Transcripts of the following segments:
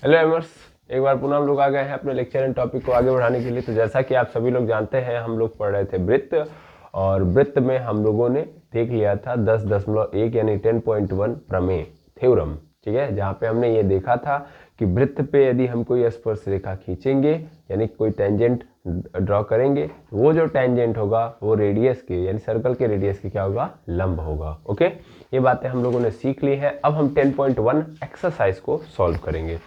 Hello एमर्स, एक बार पुनः हम लोग आ गए हैं अपने लेक्चर एंड टॉपिक को आगे बढ़ाने के लिए। तो जैसा कि आप सभी लोग जानते हैं, हम लोग पढ़ रहे थे वृत्त, और वृत्त में हम लोगों ने देख लिया था 10.1 यानी 10.1 प्रमेय थ्योरम, ठीक है, जहाँ पे हमने ये देखा था कि वृत्त पे यदि हम कोई स्पर्श रेखा खींचेंगे यानी कोई टेंजेंट ड्रॉ करेंगे, वो जो टेंजेंट होगा वो रेडियस के यानी सर्कल के रेडियस के क्या होगा, लंब होगा। ओके, ये बातें हम लोगों ने सीख ली है। अब हम 10.1 एक्सरसाइज को सॉल्व करेंगे।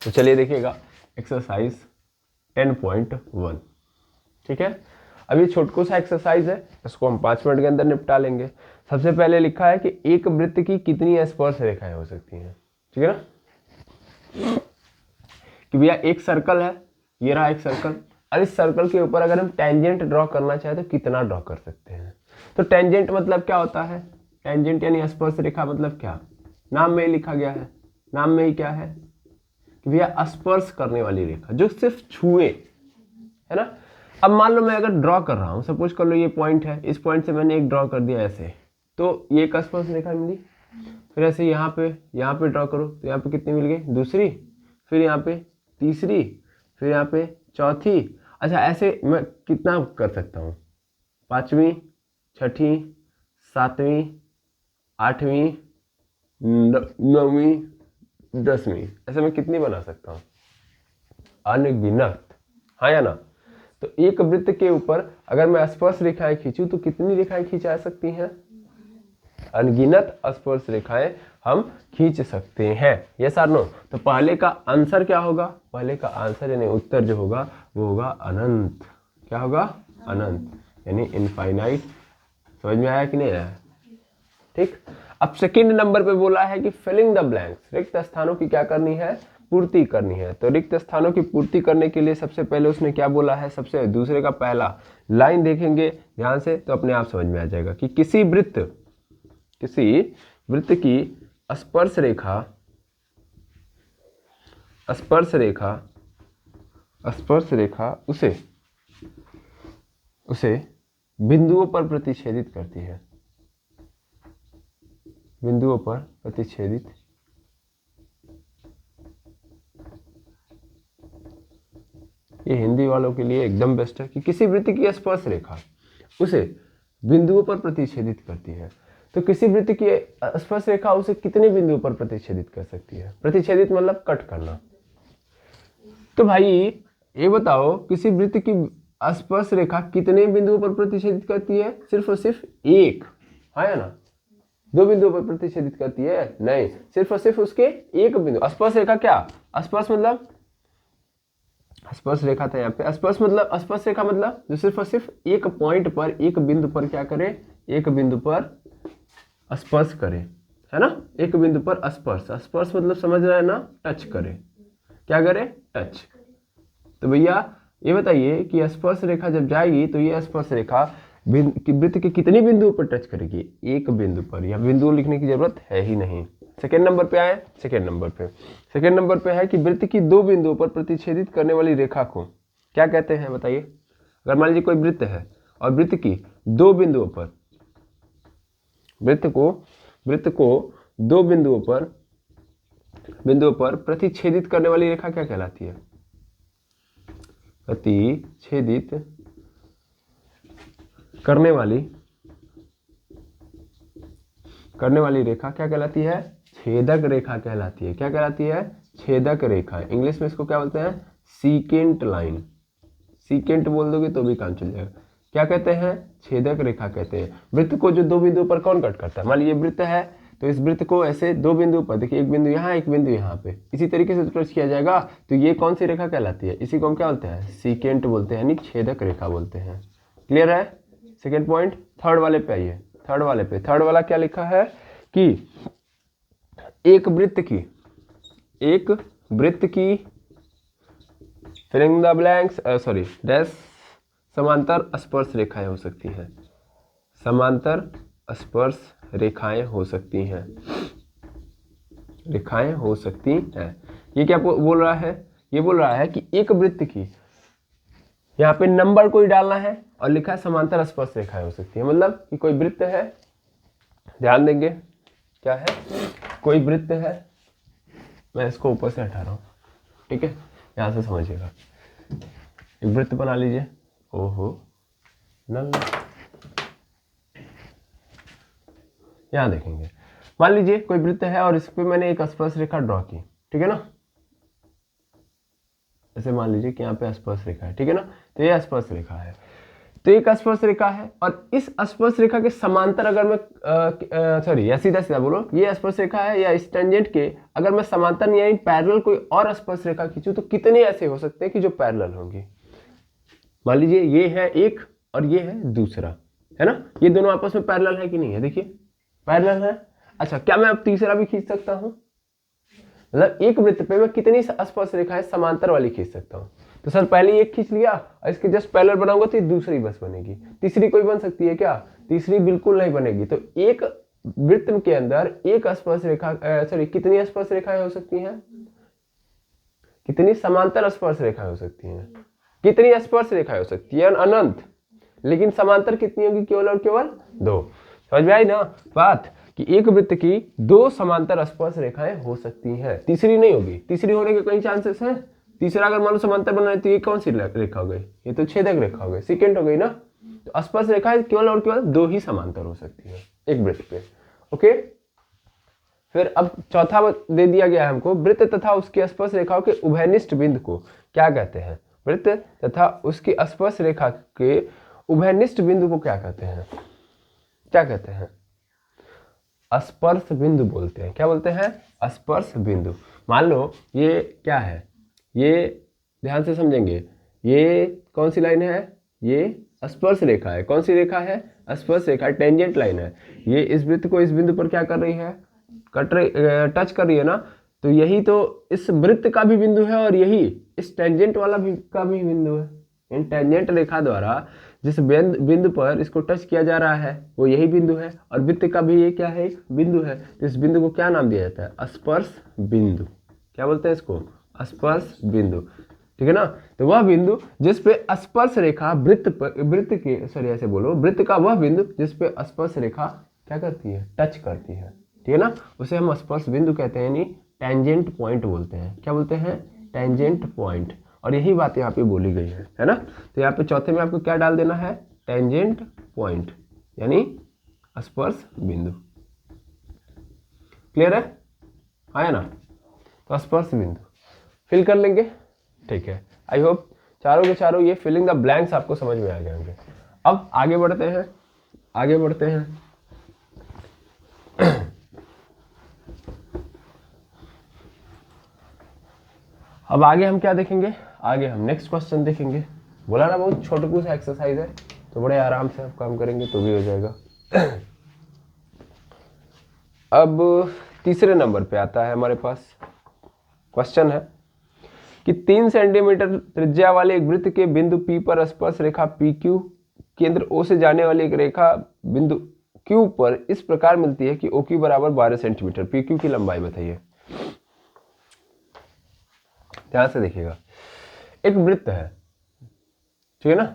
तो चलिए देखिएगा एक्सरसाइज 10.1, ठीक है। अब ये छोटको सा एक्सरसाइज है, इसको हम 5 मिनट के अंदर निपटा लेंगे। सबसे पहले लिखा है कि एक वृत्त की कितनी स्पर्श रेखाएं हो सकती हैं, ठीक है ना। कि भैया एक सर्कल है, ये रहा एक सर्कल, और इस सर्कल के ऊपर अगर हम टेंजेंट ड्रॉ करना चाहे तो कितना ड्रॉ कर सकते हैं। तो टेंजेंट मतलब क्या होता है, टेंजेंट यानी स्पर्श रेखा मतलब क्या, नाम में ही लिखा गया है, नाम में ही क्या है कि भैया स्पर्श करने वाली रेखा जो सिर्फ छुए, है ना। अब मान लो मैं अगर ड्रॉ कर रहा हूं, सपोज कर लो ये पॉइंट है, इस पॉइंट से मैंने एक ड्रॉ कर दिया ऐसे, तो ये एक स्पर्श रेखा मिली। फिर ऐसे यहाँ पे ड्रॉ करो तो यहाँ पे कितनी मिल गई, दूसरी, फिर यहाँ पे तीसरी, फिर यहाँ पे चौथी। अच्छा, ऐसे मैं कितना कर सकता हूँ, 5वीं, 6ठी, 7वीं, 8वीं, 9वीं, 10वीं, ऐसे मैं कितनी बना सकता हूँ, अनगिनत, हाँ या ना। तो एक वृत्त के ऊपर अगर मैं स्पर्श रेखाएं खींचूं तो कितनी रेखाएं खींची जा सकती हैं, अनगिनत स्पर्श रेखाएं हम खींच सकते हैं, यस और नो। तो पहले का आंसर क्या होगा, पहले का आंसर यानी उत्तर जो होगा वो होगा अनंत। क्या होगा, अनंत यानी इनफाइनाइट। समझ में आया कि नहीं आया, ठीक। अब सेकंड नंबर पे बोला है कि फिलिंग द ब्लैंक्स, रिक्त स्थानों की क्या करनी है, पूर्ति करनी है। तो रिक्त स्थानों की पूर्ति करने के लिए सबसे पहले उसने क्या बोला है, सबसे दूसरे का पहला लाइन देखेंगे ध्यान से तो अपने आप समझ में आ जाएगा कि किसी वृत्त की स्पर्श रेखा उसे बिंदुओं पर प्रतिच्छेदित करती है, बिंदुओं पर प्रतिच्छेदित ये हिंदी वालों के लिए एकदम बेस्ट है कि किसी वृत्त की स्पर्श रेखा उसे बिंदुओं पर प्रतिच्छेदित करती है। तो किसी वृत्त की स्पर्श रेखा उसे कितने बिंदुओं पर प्रतिच्छेदित कर सकती है, प्रतिच्छेदित मतलब कट करना। तो भाई ये बताओ किसी वृत्त की स्पर्श रेखा कितने बिंदुओं पर प्रतिच्छेदित करती है, सिर्फ और सिर्फ एक, हाँ या ना। 2 बिंदुओं पर प्रतिच्छेदित करती है नहीं, सिर्फ और सिर्फ उसके एक बिंदु। स्पर्श रेखा क्या, स्पर्श मतलब स्पर्श रेखा था यहाँ पे, स्पर्श मतलब स्पर्श रेखा मतलब जो सिर्फ और सिर्फ एक पॉइंट पर, एक बिंदु पर क्या करे, एक बिंदु पर स्पर्श करे, है ना। एक बिंदु पर स्पर्श, स्पर्श मतलब समझ रहा है ना, टच करे, क्या करे, टच। तो भैया ये बताइए कि स्पर्श रेखा जब जाएगी तो ये स्पर्श रेखा वृत्त के कितने बिंदुओं पर टच करेगी, एक बिंदु पर। यह बिंदु लिखने की जरूरत है ही नहीं। सेकेंड नंबर पे आए, सेकेंड नंबर पे है कि वृत्त की 2 बिंदुओं पर प्रतिच्छेदित करने वाली रेखा को क्या कहते हैं बताइए। अगर मान लीजिए कोई वृत्त है और वृत्त की 2 बिंदुओं पर, वृत्त को 2 बिंदुओं पर प्रतिच्छेदित करने वाली रेखा क्या कहलाती है, प्रतिच्छेदित करने वाली रेखा क्या कहलाती है, छेदक रेखा कहलाती है। क्या कहलाती है, छेदक रेखा। इंग्लिश में इसको क्या बोलते हैं, सीकेंट लाइन। सीकेंट बोल दोगे तो भी काम चल जाएगा। क्या कहते हैं, छेदक रेखा कहते हैं। वृत्त को जो 2 बिंदुओं पर कौन कट करता है, मान लीजिए वृत्त है तो इस वृत्त को ऐसे 2 बिंदुओं पर, देखिए एक बिंदु यहाँ, एक बिंदु यहाँ पे, इसी तरीके से टच किया जाएगा तो ये कौन सी रेखा कहलाती है, इसी को हम क्या बोलते हैं, सीकेंट बोलते हैं, यानी छेदक रेखा बोलते हैं। क्लियर है। Second point. थर्ड वाले पे आइए, थर्ड वाला क्या लिखा है कि एक वृत्त की फिलिंग द ब्लैंक्स डैश समांतर स्पर्श रेखाएं हो सकती हैं, समांतर स्पर्श रेखाएं हो सकती हैं, ये क्या बोल रहा है, ये बोल रहा है कि एक वृत्त की, यहाँ पे नंबर कोई डालना है और लिखा है समांतर स्पर्श रेखाएं हो सकती है। मतलब कि कोई वृत्त है, ध्यान देंगे क्या है, कोई वृत्त है मैं इसको ऊपर से हटा रहा हूँ, ठीक है, यहाँ से समझिएगा। एक वृत्त बना लीजिए, ओहो नल, यहाँ देखेंगे, मान लीजिए कोई वृत्त है और इस पे मैंने एक स्पर्श रेखा ड्रॉ की, ठीक है ना, ऐसे मान लीजिए कि यहाँ पे स्पर्श रेखा है, ठीक है ना, तो ये स्पर्श रेखा है, तो एक स्पर्श रेखा है और इस स्पर्श रेखा के समांतर अगर मैं सॉरी या सीधा सीधा बोलो, ये स्पर्श रेखा है या इस टेंजेंट के अगर मैं समांतर यानी पैरेलल कोई और स्पर्श रेखा खींचूं तो कितने ऐसे हो सकते हैं कि जो पैरेलल होंगी। मान लीजिए ये है एक और ये है दूसरा, है ना, ये दोनों आपस में पैरेलल है कि नहीं है, देखिए पैरेलल है। अच्छा, क्या मैं अब तीसरा भी खींच सकता हूं? मतलब एक वृत्त पे मैं कितनी स्पर्श रेखाएं समांतर वाली खींच सकता हूं? तो सर पहले एक खींच लिया और इसके जस्ट पैरेलल बनाऊंगा तो दूसरी बस बनेगी, तीसरी कोई बन सकती है क्या? तीसरी बिल्कुल नहीं बनेगी। तो एक वृत्त के अंदर एक स्पर्श रेखा सॉरी कितनी स्पर्श रेखाएं हो सकती हैं? कितनी समांतर स्पर्श रेखाएं हो सकती हैं? कितनी स्पर्श रेखाएं हो सकती है? अनंत। लेकिन समांतर कितनी होगी? केवल और केवल दो। समझ में आई ना बात कि एक वृत्त की दो समांतर स्पर्श रेखाएं हो सकती हैं, तीसरी नहीं होगी। तीसरी होने के कई चांसेस हैं। तीसरा अगर मान लो समांतर बना है तो ये कौन सी रेखा हो गई? ये तो छेदक रेखा हो गई, सेकेंड हो गई ना। तो स्पर्श रेखाएं केवल और केवल दो ही समांतर हो सकती है एक वृत्त पे। ओके, फिर अब चौथा दे दिया गया है हमको, वृत्त तथा उसकी स्पर्श रेखाओं के उभयनिष्ठ बिंदु को क्या कहते हैं? वृत्त तथा उसकी स्पर्श रेखा के उभयनिष्ठ बिंदु को क्या कहते हैं? क्या कहते हैं? स्पर्श बिंदु बोलते हैं। क्या बोलते हैं? स्पर्श बिंदु। मान लो ये क्या है, ये ध्यान से समझेंगे, ये कौन सी लाइन है? ये स्पर्श रेखा है। कौन सी रेखा है? स्पर्श रेखा, टेंजेंट लाइन है। ये इस वृत्त को इस बिंदु पर क्या कर रही है? टच कर रही है ना। तो यही तो इस वृत्त का भी बिंदु है और यही इस टेंजेंट वाला भी का भी बिंदु है। इन टेंजेंट रेखा द्वारा जिस बिंदु पर इसको टच किया जा रहा है वो यही बिंदु है और वृत्त का भी ये क्या है? एक बिंदु है। तो इस बिंदु को क्या नाम दिया जाता है? स्पर्श बिंदु। क्या बोलते हैं इसको? स्पर्श बिंदु, ठीक है ना। तो वह बिंदु जिस पे स्पर्श रेखा वृत्त के सॉरी ऐसे बोलो, वृत्त का वह बिंदु जिस पे स्पर्श रेखा क्या करती है? टच करती है, ठीक है ना, उसे हम स्पर्श बिंदु कहते हैं, यानी टेंजेंट पॉइंट बोलते हैं। क्या बोलते हैं? Tangent point. और यही बात यहाँ पे बोली गई है ना। तो यहाँ पे चौथे में आपको क्या डाल देना है? टेंजेंट पॉइंट, यानी स्पर्श बिंदु। क्लियर है? आया ना? तो स्पर्श बिंदु फिल कर लेंगे, ठीक है। आई होप चारों के चारों ये फिलिंग द ब्लैंक्स आपको समझ में आ गए होंगे। अब आगे बढ़ते हैं, आगे बढ़ते हैं। अब आगे हम क्या देखेंगे? आगे हम नेक्स्ट क्वेश्चन देखेंगे। बोला ना बहुत छोटा सा एक्सरसाइज है, तो बड़े आराम से आप काम करेंगे तो भी हो जाएगा। अब तीसरे नंबर पे आता है हमारे पास क्वेश्चन है कि 3 सेंटीमीटर त्रिज्या वाले एक वृत्त के बिंदु P पर स्पर्श रेखा PQ केंद्र O से जाने वाली एक रेखा बिंदु Q पर इस प्रकार मिलती है कि OQ बराबर 12 सेंटीमीटर। PQ की लंबाई बताइए। ध्यान से देखिएगा, एक वृत्त है, ठीक है ना,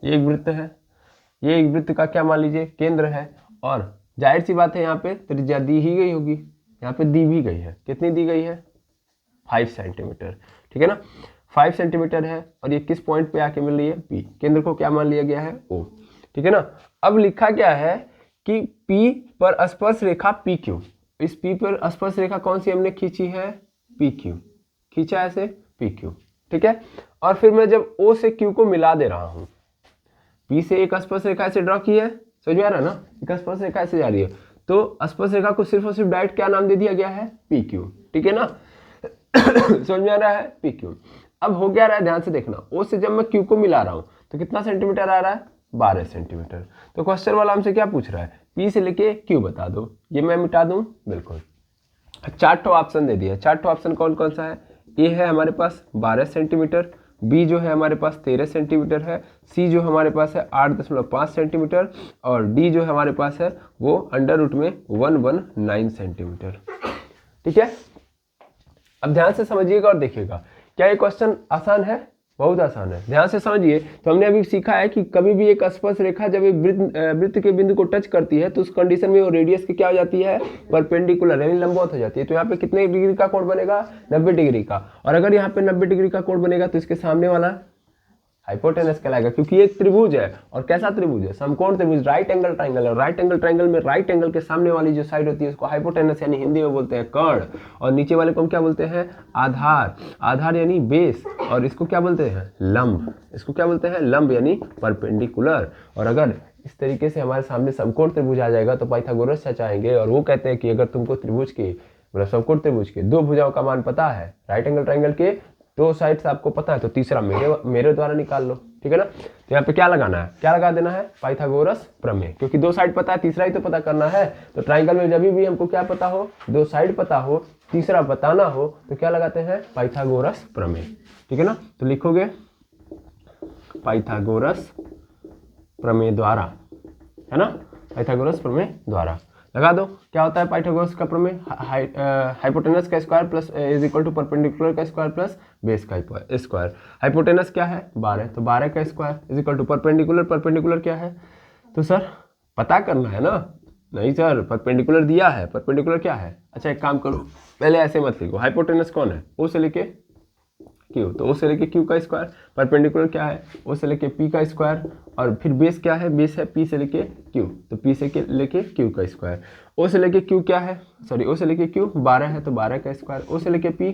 ये एक वृत्त है, ये एक वृत्त का क्या मान लीजिए केंद्र है और जाहिर सी बात है यहाँ पे त्रिज्या दी ही गई होगी, यहाँ पे दी भी गई है। कितनी दी गई है? 5 सेंटीमीटर, ठीक है ना, 5 सेंटीमीटर है और ये किस पॉइंट पे आके मिल रही है? P। केंद्र को क्या मान लिया गया है? O, ठीक है ना। अब लिखा क्या है कि P पर स्पर्श रेखा PQ, इस P पर स्पर्श रेखा कौन सी हमने खींची है? PQ, खींचा ऐसे PQ, ठीक है। और फिर मैं जब O से Q को मिला दे रहा हूं, P से एक स्पर्श रेखा ऐसे ड्रॉ की है, समझ में आ रहा है ना, एक स्पर्श रेखा ऐसे जा रही है, तो स्पर्श रेखा को सिर्फ और सिर्फ डायरेक्ट क्या नाम दे दिया गया है? PQ, ठीक है ना। समझ में आ रहा है? PQ। अब हो क्या रहा है? ध्यान से देखना, O से जब मैं Q को मिला रहा हूं तो कितना सेंटीमीटर आ रहा है? 12 सेंटीमीटर। तो क्वेश्चन वाला हमसे क्या पूछ रहा है? P से लेके Q बता दो। ये मैं मिटा दूं? बिल्कुल। 4 ऑप्शन दे दिया। 4 ऑप्शन कौन कौन सा है? A है हमारे पास 12 सेंटीमीटर, B जो है हमारे पास 13 सेंटीमीटर है, C जो हमारे पास है 8.5 सेंटीमीटर और D जो हमारे पास है वो अंडर रूट में 119 सेंटीमीटर, ठीक है। अब ध्यान से समझिएगा और देखिएगा, क्या ये क्वेश्चन आसान है? बहुत आसान है, ध्यान से समझिए। तो हमने अभी सीखा है कि कभी भी एक स्पर्श रेखा जब एक वृत्त के बिंदु को टच करती है तो उस कंडीशन में वो रेडियस की क्या हो जाती है, परपेंडिकुलर यानी लंबवत हो जाती है। तो यहाँ पे कितने डिग्री का कोण बनेगा, 90 डिग्री का। और अगर यहाँ पे 90 डिग्री का कोण बनेगा तो इसके सामने वाला हाइपोटेनस कहलाएगा, क्योंकि ये एक त्रिभुज है। और कैसा त्रिभुज है, समकोण त्रिभुज, राइट एंगल ट्राइंगल है। राइट एंगल ट्राइंगल में राइट एंगल के सामने वाली जो साइड होती है उसको हाइपोटेनस यानी हिंदी में बोलते हैं कर्ण, और नीचे वाले को हम क्या बोलते हैं, आधार। आधार यानी बेस, और इसको क्या बोलते हैं, लंब। इसको क्या बोलते हैं, लंब यानी परपेंडिकुलर। और अगर इस तरीके से हमारे सामने समकोण त्रिभुज आ जाएगा तो पाइथागोरस चाचा आएंगे और वो कहते हैं कि अगर तुमको त्रिभुज की मतलब समकोण त्रिभुज के दो भुजाओं का मान पता है, राइट एंगल ट्राइंगल के दो साइड्स आपको पता है, तो तीसरा मेरे द्वारा निकाल लो, ठीक है ना। तो यहाँ पे क्या लगाना है, क्या लगा देना है, पाइथागोरस प्रमेय, क्योंकि दो साइड पता है, तीसरा ही तो पता करना है। तो ट्राइंगल में जब भी हमको क्या पता हो, दो साइड पता हो, तीसरा बताना हो, तो क्या लगाते हैं, पाइथागोरस प्रमेय, ठीक है ना। तो लिखोगे पाइथागोरस प्रमेय द्वारा, है ना, पाइथागोरस प्रमेय द्वारा लगा दो। क्या होता है पाइथागोरस का प्रमेय, हाइपोटेनस का square plus is equal to perpendicular का स्क्वायर प्लस बेस का स्क्वायर। हाइपोटेनस क्या है, 12, तो 12 का square is equal to perpendicular, perpendicular क्या है, तो सर पता करना है ना, नहीं सर परपेंडिकुलर दिया है, परपेंडिकुलर क्या है। अच्छा एक काम करो, पहले ऐसे मत लिखो, हाइपोटेनस कौन है, ओ से लेके क्यू, तो ओ से लेके क्यू का स्क्वायर, परपेंडिकुलर क्या है, ओ से लेके पी का स्क्वायर, और फिर बेस क्या है, बेस है पी से लेके क्यू, तो पी से लेके क्यू का स्क्वायर। ओ से लेके क्यू क्या है, सॉरी ओ से लेके क्यू 12 है तो 12 का स्क्वायर। ओ से लेके पी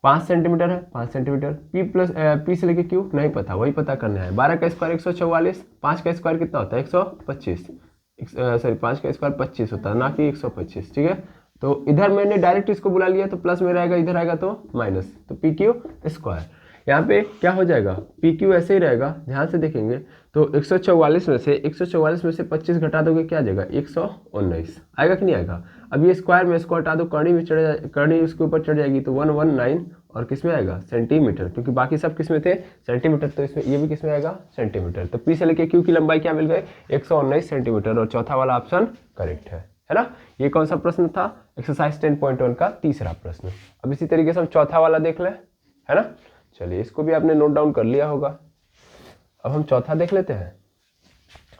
5 सेंटीमीटर है, 5 सेंटीमीटर। पी प्लस पी से लेके क्यू नहीं पता, वही पता करना है। 12 का स्क्वायर 144, 5 का स्क्वायर कितना होता है 125, सॉरी 5 का स्क्वायर 25 होता है, ना कि 125, ठीक है। तो इधर मैंने डायरेक्ट इसको बुला लिया तो प्लस में रहेगा, इधर आएगा तो माइनस, तो पी क्यू स्क्वायर। यहाँ पे क्या हो जाएगा, पी क्यू ऐसे ही रहेगा, ध्यान से देखेंगे तो 144 में से 25 घटा दोगे क्या आ जाएगा, 119 आएगा कि नहीं आएगा। अब ये स्क्वायर में इसको हटा दो, कर्णी में चढ़ जाए, कर्णी उसके ऊपर चढ़ जाएगी तो 119, और किस में आएगा, सेंटीमीटर, क्योंकि बाकी सब किस में थे, सेंटीमीटर, तो इसमें ये भी किस में आएगा, सेंटीमीटर। तो पी से लेके क्यू की लंबाई क्या मिल गई, 119 सेंटीमीटर, और चौथा वाला ऑप्शन करेक्ट है ना। ये कौन सा प्रश्न था, एक्सरसाइज 10.1 का तीसरा प्रश्न। अब इसी तरीके से हम चौथा वाला देख लें, है ना। चलिए इसको भी आपने नोट डाउन कर लिया होगा। अब हम चौथा देख लेते हैं,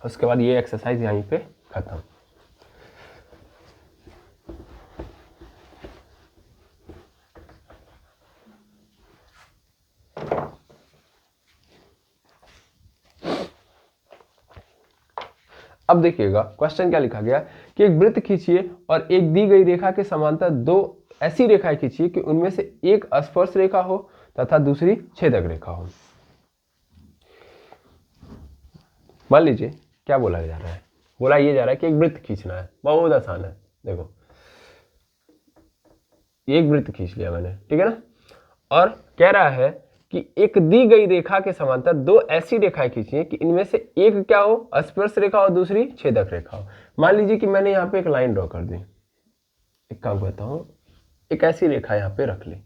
उसके बाद ये एक्सरसाइज यहीं पे खत्म। अब देखिएगा क्वेश्चन क्या लिखा गया कि एक वृत्त खींचिए और एक दी गई रेखा के समांतर दो ऐसी रेखाएं खींचिए कि उनमें से एक स्पर्श रेखा हो तथा दूसरी छेदक रेखा हो। मान लीजिए क्या बोला जा रहा है, बोला ये जा रहा है कि एक वृत्त खींचना है, बहुत आसान है। देखो एक वृत्त खींच लिया मैंने, ठीक है ना, और कह रहा है कि एक दी गई रेखा के समांतर दो ऐसी रेखाएं खींची हैं कि इनमें से एक क्या हो, स्पर्श रेखा और दूसरी छेदक रेखा हो। मान लीजिए कि मैंने यहाँ पे एक लाइन ड्रॉ कर दी, एक काम करता हूँ, एक ऐसी रेखा यहाँ पे रख ली,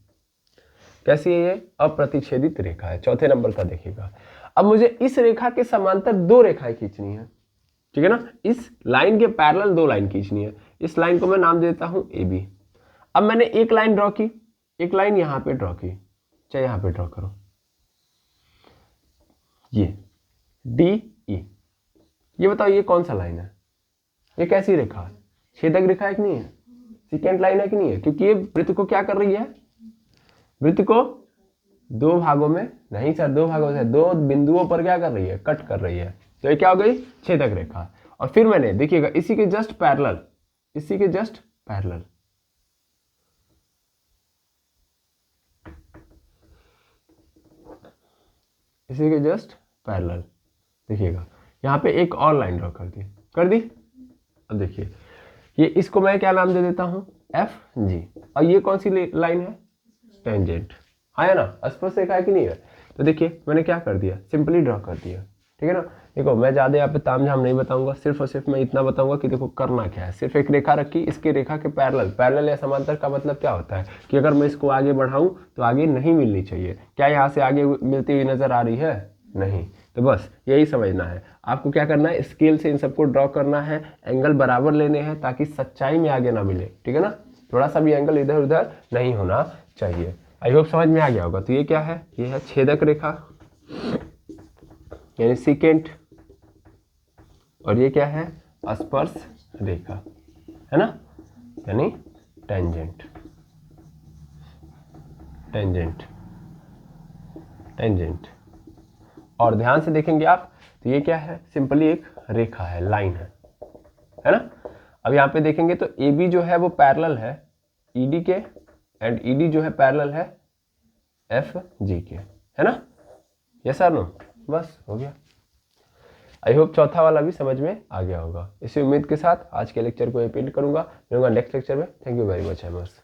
कैसी है ये, अप्रतिच्छेदित रेखा है, चौथे नंबर का देखिएगा। अब मुझे इस रेखा के समांतर दो रेखाएं खींचनी है, ठीक है ना, इस लाइन के पैरेलल दो लाइन खींचनी है। इस लाइन को मैं नाम देता हूं ए बी। अब मैंने एक लाइन ड्रॉ की, एक लाइन यहां पे ड्रॉ की, चाहे यहां पे ड्रॉ करो, ये डी ई। ये बताओ ये कौन सा लाइन है, ये कैसी रेखा है, छेदक रेखा है कि नहीं है, सेकेंड लाइन है कि नहीं है, क्योंकि ये वृत्त को क्या कर रही है, वृत्त को दो भागों में, नहीं सर दो भागों से, दो बिंदुओं पर क्या कर रही है, कट कर रही है। तो ये क्या हो गई, छेदक रेखा। और फिर मैंने देखिएगा इसी के जस्ट पैरेलल, इसी के जस्ट पैरेलल, इसी के जस्ट पैरेलल देखिएगा यहाँ पे एक और लाइन ड्रॉ कर दी। अब देखिए ये, इसको मैं क्या नाम दे देता हूं, एफ जी। और ये कौन सी लाइन है, टेंजेंट, है ना, स्पर्श रेखा है कि नहीं है। तो देखिए मैंने क्या कर दिया, सिंपली ड्रॉ कर दिया, ठीक है ना। देखो मैं ज़्यादा यहाँ पे तामझाम नहीं बताऊंगा, सिर्फ और सिर्फ मैं इतना बताऊंगा कि देखो करना क्या है। सिर्फ एक रेखा रखी, इसके रेखा के पैरेलल या समांतर का मतलब क्या होता है कि अगर मैं इसको आगे बढ़ाऊं तो आगे नहीं मिलनी चाहिए। क्या यहाँ से आगे मिलती हुई नजर आ रही है, नहीं, तो बस यही समझना है आपको। क्या करना है, स्केल से इन सबको ड्रॉ करना है, एंगल बराबर लेने हैं ताकि सच्चाई में आगे ना मिले, ठीक है ना, थोड़ा सा भी एंगल इधर उधर नहीं होना चाहिए। आई होप समझ में आ गया होगा। तो ये क्या है, ये है छेदक रेखा यानी सीकेंट, और ये क्या है, स्पर्श रेखा, है ना, यानी टेंजेंट। टेंजेंट टेंजेंट और ध्यान से देखेंगे आप तो ये क्या है, सिंपली एक रेखा है, लाइन है ना। अब यहाँ पे देखेंगे तो ए बी जो है वो पैरेलल है ईडी के, एंड ईडी जो है पैरेलल है एफ जी के, है ना। यस और नो, बस हो गया। आई होप चौथा वाला भी समझ में आ गया होगा। इसी उम्मीद के साथ आज के लेक्चर को एंड करूंगा। मिलूंगा नेक्स्ट लेक्चर में। Thank you very much hammers.